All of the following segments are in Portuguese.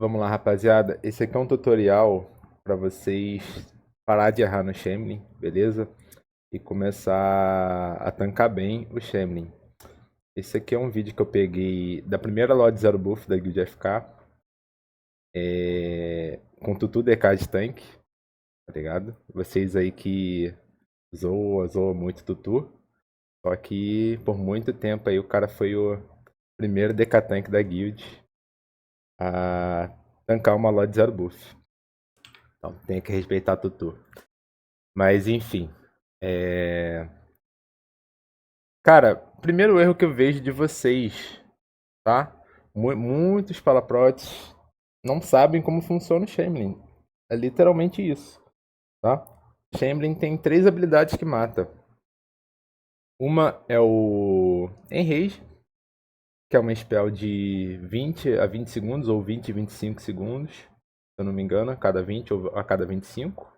Vamos lá, rapaziada. Esse aqui é um tutorial para vocês parar de errar no Shemlin, beleza? E começar a tancar bem o Shemlin. Esse aqui é um vídeo que eu peguei da primeira Lord Zero Buff da Guild FK, com Tutu DK de tanque, tá ligado? Vocês aí que zoam muito Tutu, só que por muito tempo aí o cara foi o primeiro DK tanque da Guild a tancar uma Lord Zero Buff. Então tem que respeitar Tutu. Mas enfim. Cara, primeiro erro que eu vejo de vocês, tá? Muitos palaprotes não sabem como funciona o Shambling. É literalmente isso, tá? Shambling tem três habilidades que mata. Uma é o Enrage, que é uma spell de 20 a 20 segundos, ou 20 a 25 segundos, se eu não me engano, a cada 20 ou a cada 25.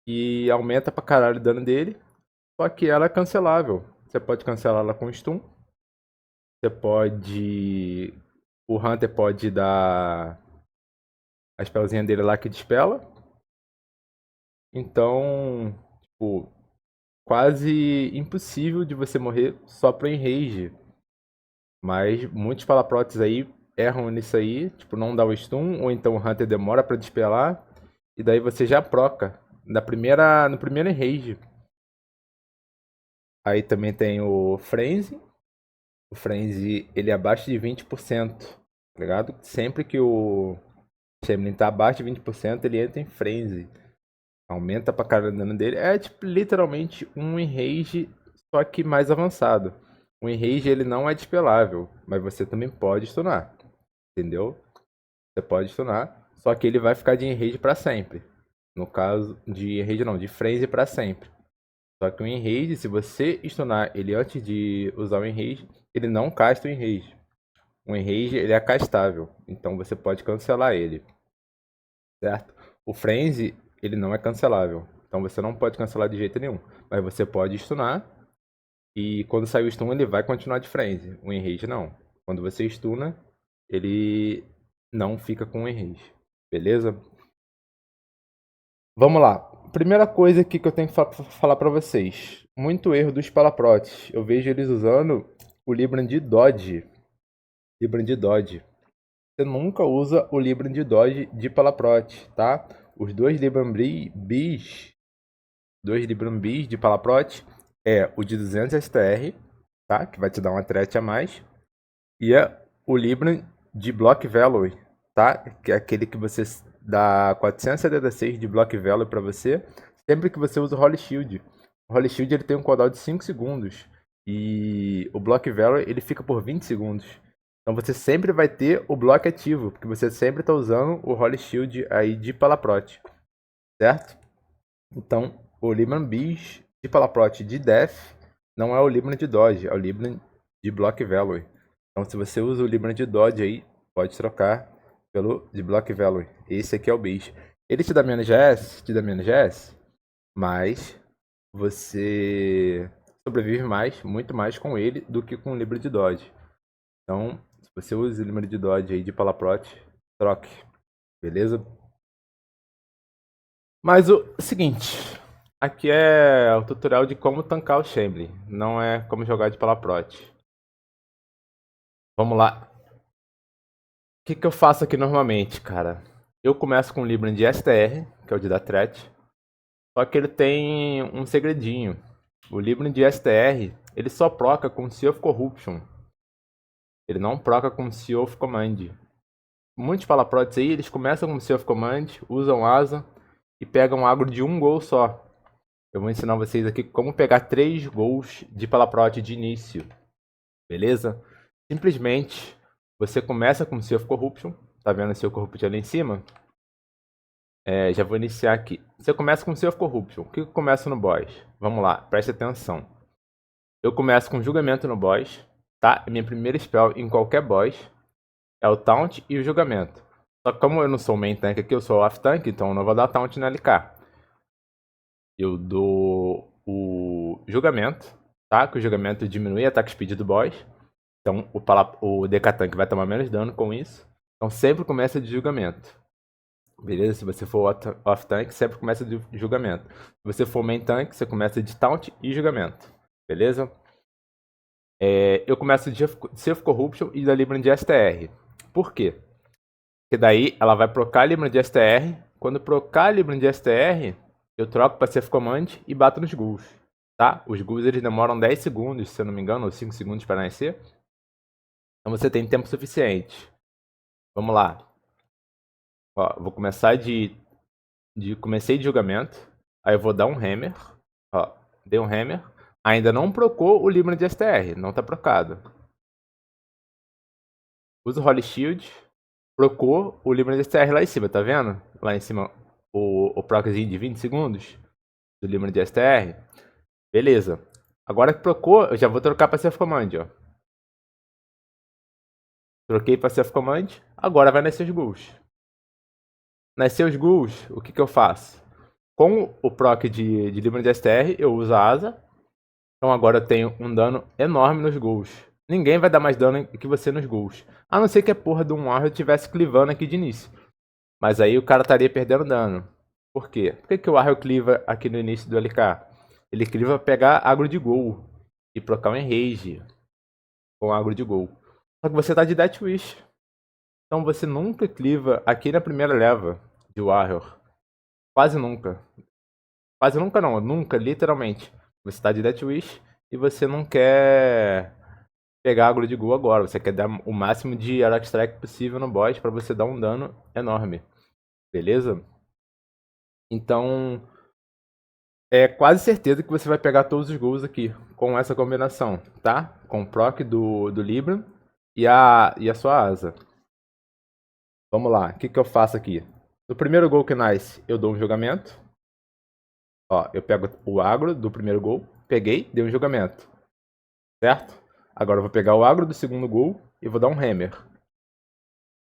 E aumenta pra caralho o dano dele, só que ela é cancelável. Você pode cancelar ela com stun. Você pode. O Hunter pode dar a spellzinha dele lá que dispela. Então, tipo, quase impossível de você morrer só pro enrage. Mas muitos palaprotes aí erram nisso aí, tipo, não dá o stun, ou então o Hunter demora pra despelar. E daí você já proca no primeiro enrage. Aí também tem o Frenzy. O Frenzy, ele é abaixo de 20%, tá ligado? Sempre que o Shemlin tá abaixo de 20%, ele entra em Frenzy. Aumenta pra caralho o dano dele. É tipo literalmente um Enrage, só que mais avançado. O Enrage ele não é despelável, mas você também pode stunar. Entendeu? Você pode stunar, só que ele vai ficar de Enrage pra sempre. No caso de Enrage não, de Frenzy pra sempre. Só que o Enrage, se você stunar ele antes de usar o Enrage, ele não casta o Enrage. O Enrage ele é castável, então você pode cancelar ele, certo? O Frenzy, ele não é cancelável. Então você não pode cancelar de jeito nenhum. Mas você pode stunar. E quando sair o stun, ele vai continuar de Frenzy. O Enrage não. Quando você stuna, ele não fica com o Enrage. Beleza? Vamos lá. Primeira coisa aqui que eu tenho que falar pra vocês. Muito erro dos palaprotes. Eu vejo eles usando o Libran de Dodge. Libran de Dodge. Você nunca usa o Libran de Dodge de palaprote, tá? Os dois Libran Bis de palaprote é o de 200 STR, tá? Que vai te dar uma threat a mais. E é o Libran de Block Value, tá? Que é aquele que você dá 476 de Block Value para você, sempre que você usa o Holy Shield. O Holy Shield ele tem um cooldown de 5 segundos. E o Block Value ele fica por 20 segundos. Então você sempre vai ter o bloco ativo, porque você sempre está usando o Holy Shield aí de Palaprote, certo? Então, o Libran Bis de Palaprote de Death não é o Libran de Dodge, é o Libran de Block Value. Então, se você usa o Libran de Dodge aí, pode trocar pelo de Block Value. Esse aqui é o Bis. Ele te dá menos GS, mas você sobrevive mais, muito mais com ele do que com o Libra de Dodge. Então, se você usa o Libra de Dodge aí de Palaprote, troque, beleza? Mas o seguinte, aqui é o tutorial de como tancar o Shambling, não é como jogar de Palaprote. Vamos lá. O que eu faço aqui normalmente, cara? Eu começo com o Libran de STR, que é o de dar threat, só que ele tem um segredinho. O Libran de STR, ele só proca com Sea of Corruption. Ele não proca com Sea of Command. Muitos Palaprotes aí, eles começam com Sea of Command, usam asa e pegam agro de um gol só. Eu vou ensinar vocês aqui como pegar 3 gols de Palaprote de início, beleza? Simplesmente, você começa com Sea of Corruption, tá vendo Sea of Corruption ali em cima? Já vou iniciar aqui. Você começa com Sea of Corruption. O que eu começo no boss? Vamos lá, preste atenção. Eu começo com Julgamento no boss, tá? Minha primeira spell em qualquer boss é o Taunt e o Julgamento. Só que como eu não sou main tank aqui, eu sou off tank, então eu não vou dar Taunt na LK. Eu dou o Julgamento, tá? Que o Julgamento diminui o ataque speed do boss. Então o DK Tank vai tomar menos dano com isso. Então sempre começa de julgamento. Beleza? Se você for off-tank, sempre começa de julgamento. Se você for main tank, você começa de taunt e julgamento. Beleza? Eu começo de Self Corruption e da Libra de STR. Por quê? Porque daí ela vai procar a Libra de STR. Quando procar a Libra de STR, eu troco para Self Command e bato nos ghouls. Tá? Os ghouls eles demoram 10 segundos, se eu não me engano, ou 5 segundos para nascer. Então você tem tempo suficiente. Vamos lá. Ó, vou começar comecei de julgamento. Aí eu vou dar um hammer. Ó, dei um hammer. Ainda não procou o Libra de STR. Não tá procado. Usa o Holy Shield. Procou o Libra de STR lá em cima, tá vendo? Lá em cima o proczinho de 20 segundos do Libra de STR. Beleza. Agora que procou, eu já vou trocar para Self Command, ó. Troquei para Self Command. Agora vai nascer os ghouls. Nascer os ghouls, o que eu faço? Com o proc de Libra de STR, eu uso a asa. Então agora eu tenho um dano enorme nos ghouls. Ninguém vai dar mais dano que você nos ghouls. A não ser que a porra de um Warrior estivesse clivando aqui de início. Mas aí o cara estaria perdendo dano. Por quê? Por que o Warrior cliva aqui no início do LK? Ele cliva pra pegar agro de gol. E procar um enrage com agro de gol. Só que você tá de Death Wish. Então você nunca cliva aqui na primeira leva de Warrior. Quase nunca. Quase nunca não, nunca, literalmente. Você tá de Death Wish e você não quer pegar agro de gol agora. Você quer dar o máximo de Arrow Strike possível no boss pra você dar um dano enorme. Beleza? Então, é quase certeza que você vai pegar todos os gols aqui com essa combinação, tá? Com o proc do Libra e a sua asa. Vamos lá, o que eu faço aqui? No primeiro gol que nasce, eu dou um julgamento. Ó, eu pego o agro do primeiro gol, peguei, dei um julgamento. Certo? Agora eu vou pegar o agro do segundo gol e vou dar um hammer.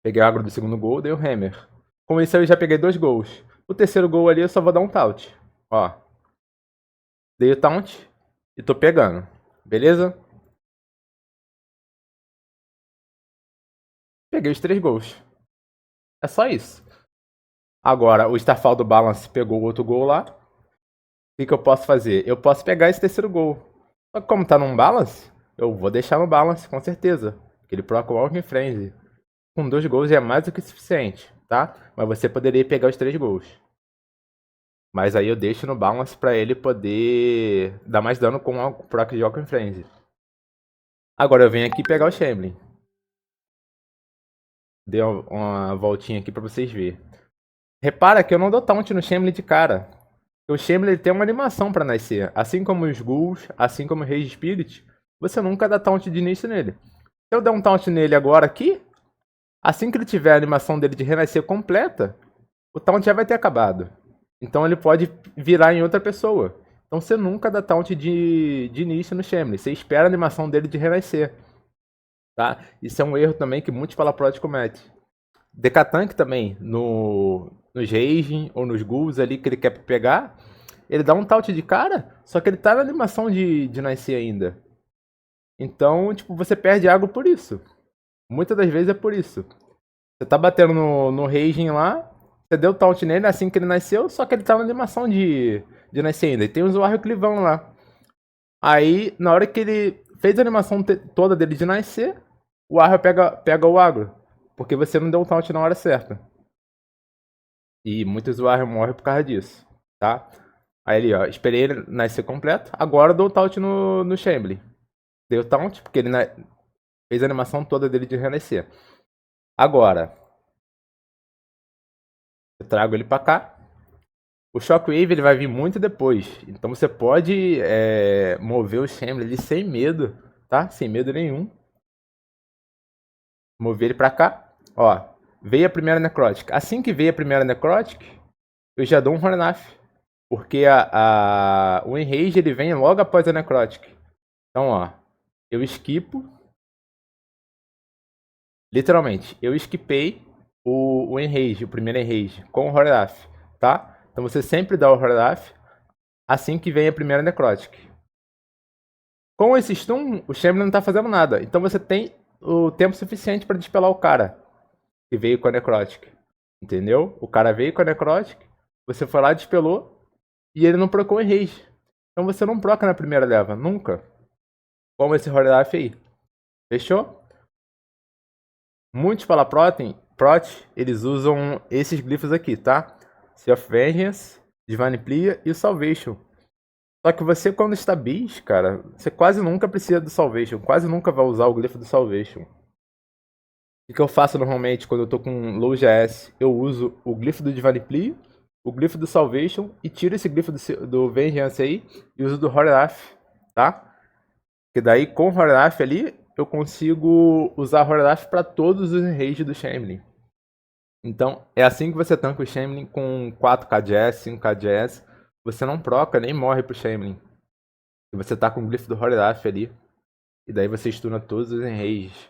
Peguei o agro do segundo gol, dei um hammer. Com isso eu já peguei 2 gols. O terceiro gol ali eu só vou dar um taunt. Ó. Dei o taunt e tô pegando. Beleza? Peguei os 3 gols. É só isso. Agora, o Starfall do Balance pegou o outro gol lá. O que eu posso fazer? Eu posso pegar esse terceiro gol. Só que como tá num Balance, eu vou deixar no Balance, com certeza. Porque ele proca o Walking Frenzy. Com 2 gols é mais do que suficiente, tá? Mas você poderia pegar os 3 gols. Mas aí eu deixo no Balance pra ele poder dar mais dano com o proc de Walking Frenzy. Agora eu venho aqui pegar o Shambling. Dei uma voltinha aqui pra vocês verem. Repara que eu não dou taunt no Shambling de cara. O Shambling tem uma animação pra nascer. Assim como os Ghouls, assim como o Rage Spirit, você nunca dá taunt de início nele. Se eu der um taunt nele agora aqui, assim que ele tiver a animação dele de renascer completa, o taunt já vai ter acabado. Então ele pode virar em outra pessoa. Então você nunca dá taunt de início no Shambling. Você espera a animação dele de renascer. Tá? Isso é um erro também que muitos Palaprods cometem. Decatank também, nos Raging ou nos Ghouls ali que ele quer pegar, ele dá um taunt de cara, só que ele tá na animação de nascer ainda. Então, tipo, você perde água por isso. Muitas das vezes é por isso. Você tá batendo no Raging lá, você deu taunt nele assim que ele nasceu, só que ele tá na animação de nascer ainda. E tem o Warrior Clivão lá. Aí, na hora que ele fez a animação toda dele de nascer, o Warrior pega o agro. Porque você não deu o taunt na hora certa. E muitos Warrior morrem por causa disso, tá? Aí ali, ó, esperei ele nascer completo. Agora eu dou o taunt no Shambling. Dei o taunt, porque ele fez a animação toda dele de renascer. Agora, eu trago ele pra cá. O Shockwave ele vai vir muito depois. Então você pode mover o Shambling ali sem medo, tá? Sem medo nenhum. Mover ele pra cá. Ó, veio a primeira Necrotic. Assim que veio a primeira Necrotic, eu já dou um Hornaf. Porque o Enrage ele vem logo após a Necrotic. Então, ó, eu esquipo. Literalmente, eu esquipei o Enrage, o primeiro Enrage, com o Hornaf, tá? Então você sempre dá o Hornaf assim que vem a primeira Necrotic. Com esse stun, o Shambling não tá fazendo nada. Então você tem o tempo suficiente para despelar o cara. que veio com a Necrotic. Entendeu? O cara veio com a Necrotic, você foi lá, despelou, e ele não procou em rage. Então você não proca na primeira leva, nunca. Como esse Horroraf aí. Fechou? Muitos Prot, eles usam esses glifos aqui, tá? Sea of Vengeance, Divine Plia e o Salvation. Só que você, quando está bis, cara, você quase nunca precisa do Salvation. Quase nunca vai usar o glifo do Salvation. O que eu faço normalmente quando eu tô com low GS? Eu uso o glifo do Divine Plia, o glifo do Salvation e tiro esse glifo do Vengeance aí e uso do Horroraf, tá? Porque daí com o Horroraf ali eu consigo usar Horroraf para todos os enrages do Shambling. Então é assim que você tanca o Shambling com 4k de S, 5k de S. Você não proca nem morre pro Shambling. E você tá com o glifo do Horroraf ali. E daí você stuna todos os enrages.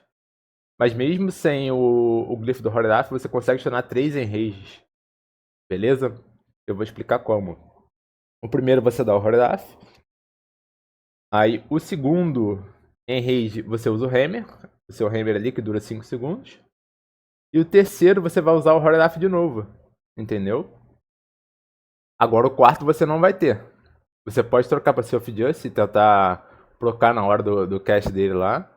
Mas mesmo sem o glifo do Horroraf, você consegue stunar 3 enrages. Beleza? Eu vou explicar como. O primeiro você dá o Horroraf. Aí o segundo enrage você usa o Hammer. O seu Hammer ali que dura 5 segundos. E o terceiro você vai usar o Horroraf de novo. Entendeu? Agora o quarto você não vai ter. Você pode trocar para Sea of Justice e tentar procar na hora do cast dele lá.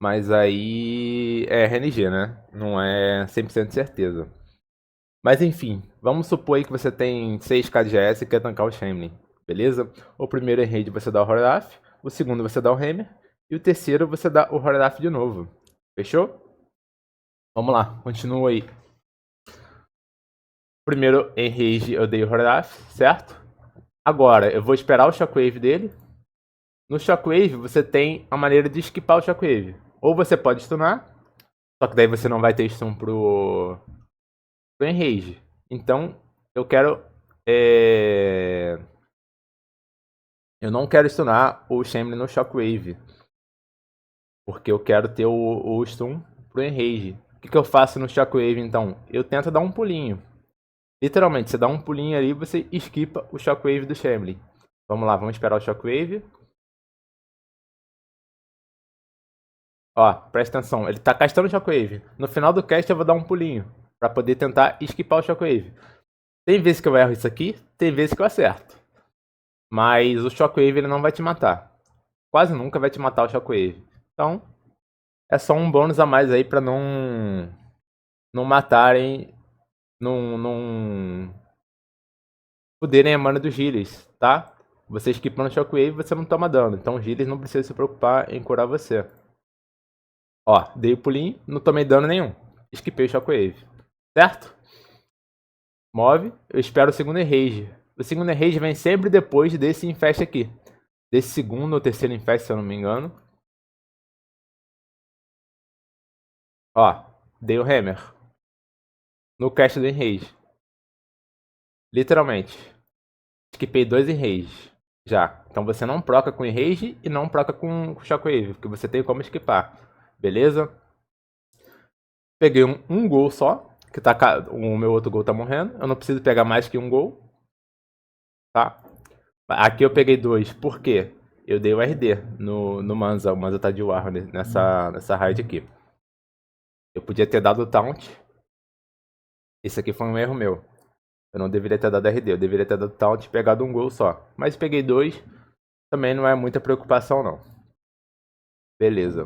Mas aí é RNG, né? Não é 100% de certeza. Mas enfim, vamos supor aí que você tem 6k de GS e quer tancar o Shambling. Beleza? O primeiro enrage você dá o Horroraf. O segundo você dá o Hammer. E o terceiro você dá o Horroraf de novo. Fechou? Vamos lá, continua aí. Primeiro enrage eu dei o Horroraf, certo? Agora eu vou esperar o Shockwave dele. No Shockwave você tem a maneira de esquipar o Shockwave. Ou você pode stunar, só que daí você não vai ter stun pro enrage. Então eu quero... Eu não quero stunar o Shambling no Shockwave. Porque eu quero ter o stun pro enrage. O que eu faço no Shockwave então? Eu tento dar um pulinho. Literalmente, você dá um pulinho ali e você esquipa o Shockwave do Shambling. Vamos lá, vamos esperar o Shockwave. Ó, presta atenção, ele tá castando o Shockwave. No final do cast eu vou dar um pulinho, pra poder tentar esquipar o Shockwave. Tem vezes que eu erro isso aqui, tem vezes que eu acerto. Mas o Shockwave ele não vai te matar. Quase nunca vai te matar o Shockwave. Então, é só um bônus a mais aí pra não matarem, não fuderem a mana dos healers, tá? Você esquipando o Shockwave, você não toma dano. Então os healers não precisam se preocupar em curar você. Ó, dei o pulinho, não tomei dano nenhum. Esquipei o Shockwave. Certo? Move, eu espero o segundo enrage. O segundo enrage vem sempre depois desse infest aqui. Desse segundo ou terceiro infest, se eu não me engano. Ó, dei o Hammer. No cast do enrage. Literalmente. Esquipei 2 enrages. Já. Então você não proca com enrage e não proca com Shockwave, porque você tem como esquipar. Beleza? Peguei um gol só. Que tá, o meu outro gol tá morrendo. Eu não preciso pegar mais que um gol. Tá? Aqui eu peguei 2. Por quê? Eu dei o RD no Manza. O Manza tá de War nessa raid aqui. Eu podia ter dado o taunt. Esse aqui foi um erro meu. Eu não deveria ter dado RD. Eu deveria ter dado taunt e pegado um gol só. Mas peguei 2. Também não é muita preocupação não. Beleza.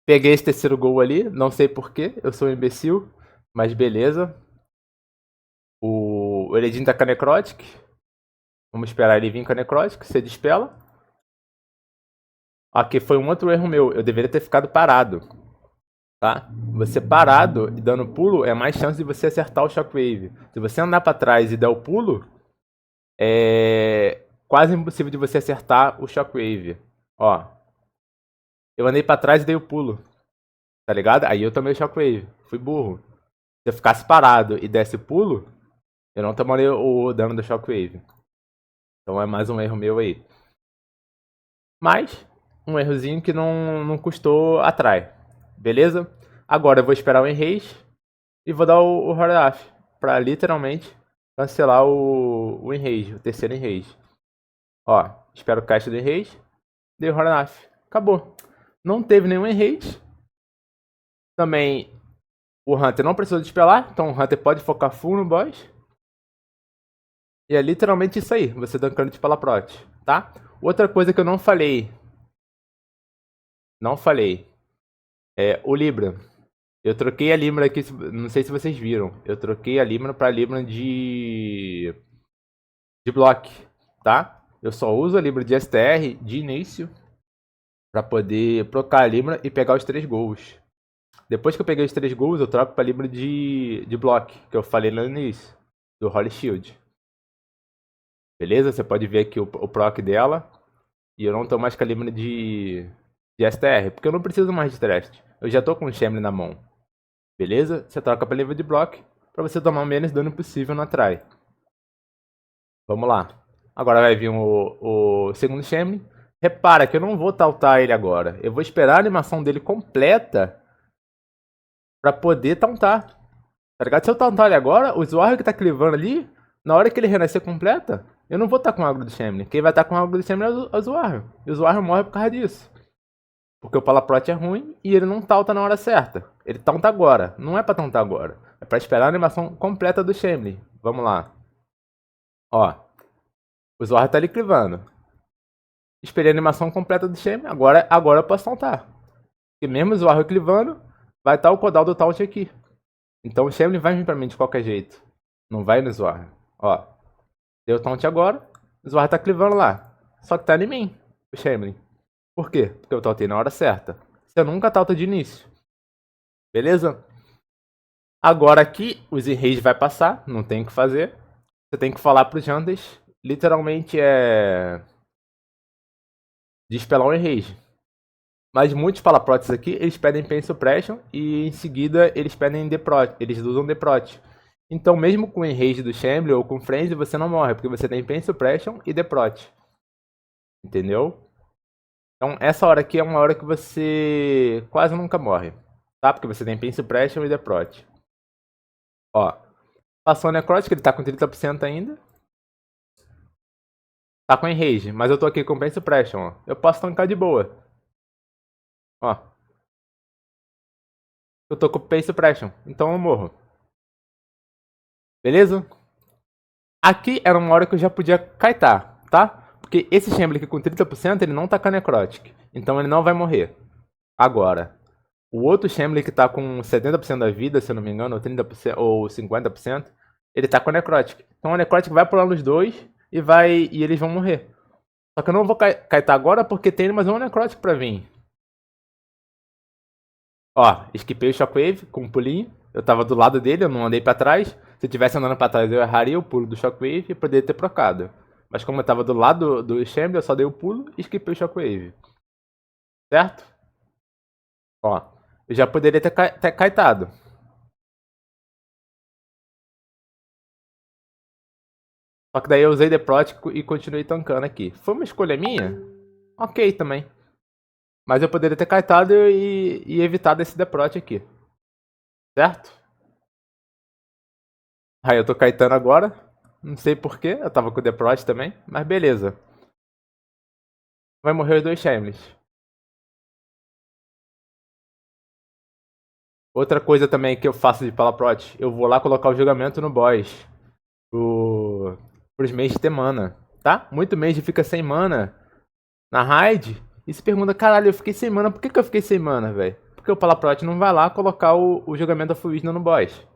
Peguei esse terceiro gol ali. Não sei porquê. Eu sou um imbecil. Mas beleza. O Eredin tá com a Necrotic. Vamos esperar ele vir com a Necrotic. Você dispela. Aqui foi um outro erro meu. Eu deveria ter ficado parado. Tá? Você parado e dando pulo é mais chance de você acertar o Shockwave. Se você andar para trás e der o pulo, é quase impossível de você acertar o Shockwave. Ó, eu andei para trás e dei o pulo, tá ligado? Aí eu tomei o Shockwave, fui burro. Se eu ficasse parado e desse o pulo, eu não tomaria o dano do Shockwave. Então é mais um erro meu aí. Mas, um errozinho que não custou atrai. Beleza? Agora eu vou esperar o enrage e vou dar o Horroraf pra literalmente cancelar o enrage, o terceiro enrage. Ó, espero o caixa do enrage, dei o Horroraf. Acabou. Não teve nenhum enrage. Também o Hunter não precisa despelar, então o Hunter pode focar full no boss. E é literalmente isso aí, você dancando de Palaprot, tá? Outra coisa que eu não falei. É o Libra. Eu troquei a Libra aqui, não sei se vocês viram. Eu troquei a Libra pra Libra de block, tá? Eu só uso a Libra de STR de início pra poder trocar a Libra e pegar os 3 gols. Depois que eu peguei os 3 gols, eu troco pra Libra de block, que eu falei lá no início, do Holy Shield. Beleza? Você pode ver aqui o proc dela. E eu não tô mais com a Libra de STR, porque eu não preciso mais de teste. Eu já tô com o Shemley na mão. Beleza? Você troca pra Libra de block pra você tomar o menos dano possível na try. Vamos lá. Agora vai vir o segundo Shemley. Repara que eu não vou tauntar ele agora. Eu vou esperar a animação dele completa pra poder tauntar. Tá ligado? Se eu tauntar ele agora, o Zwarg que tá clivando ali, na hora que ele renascer completa, eu não vou estar com o agro do Shemley. Quem vai estar com o agro do Shemley é o Zwarg. E o Zwarg morre por causa disso. Porque o Palaprot é ruim e ele não taunta na hora certa. Ele taunta agora. Não é pra tauntar agora. É pra esperar a animação completa do Shemley. Vamos lá. Ó. O Zwarg tá ali clivando. Esperei a animação completa do Shemley. Agora eu posso tauntar. Porque mesmo o Zwarg clivando, vai estar o Kodal do taunt aqui. Então o Shemley vai vir pra mim de qualquer jeito. Não vai no Zwarg. Ó. Deu taunt agora. O Zwarg tá clivando lá. Só que tá em mim. O Shemley. Por quê? Porque eu tautei na hora certa. Você nunca tauta de início. Beleza? Agora aqui, o Z-Rage vai passar, não tem o que fazer. Você tem que falar pros Hunters, literalmente é... despelar um Enrage. Mas muitos Palaprots aqui, eles pedem Pain Suppression e em seguida eles pedem Deprot, eles usam Deprot. Então mesmo com o Enrage do Shemley ou com o Frenzy, você não morre, porque você tem Pain Suppression e Deprot. Entendeu? Então essa hora aqui é uma hora que você quase nunca morre, tá? Porque você tem Pain Suppression e Deprot. Ó, passou o Necrotic, ele tá com 30% ainda. Tá com Enrage, mas eu tô aqui com Pain Suppression, ó. Eu posso tancar de boa. Ó. Eu tô com Pain Suppression, então eu morro. Beleza? Aqui era uma hora que eu já podia kaitar, tá? Porque esse Shemley aqui com 30% ele não tá com a Necrotic. Então ele não vai morrer. Agora, o outro Shemley que tá com 70% da vida, se eu não me engano, ou 30% ou 50%, ele tá com a Necrotic. Então a Necrotic vai pular nos dois e eles vão morrer. Só que eu não vou kaitar agora porque tem mais um Necrotic pra vir. Ó, esquipei o Shockwave com um pulinho. Eu tava do lado dele, eu não andei pra trás. Se eu tivesse andando pra trás, eu erraria o pulo do Shockwave e poderia ter procado. Mas como eu tava do lado do Chamber, eu só dei o pulo e esquipei o Shockwave. Certo? Ó, eu já poderia ter kiteado. Só que daí eu usei Deprot e continuei tancando aqui. Foi uma escolha minha? Ok também. Mas eu poderia ter kiteado e evitado esse Deprot aqui. Certo? Aí eu tô kitando agora. Não sei porquê, eu tava com o Deprot também. Mas beleza. Vai morrer os dois Shameless. Outra coisa também que eu faço de Palaprot, eu vou lá colocar o julgamento no boss. Pros mages ter mana, tá? Muito mage fica sem mana na raid e se pergunta, caralho, eu fiquei sem mana, por que eu fiquei sem mana, velho? Porque o Palaprot não vai lá colocar o julgamento da Full no boss.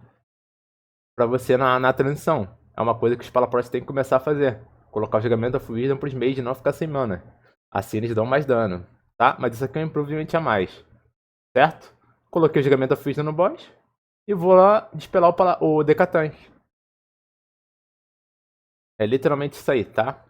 Pra você na transição. É uma coisa que os Palaprots têm que começar a fazer. Colocar o julgamento da Full pros mages não ficar sem mana. Assim eles dão mais dano, tá? Mas isso aqui é um improvement a mais, certo? Coloquei o julgamento da Full no boss e vou lá despelar o Decatank. É literalmente isso aí, tá?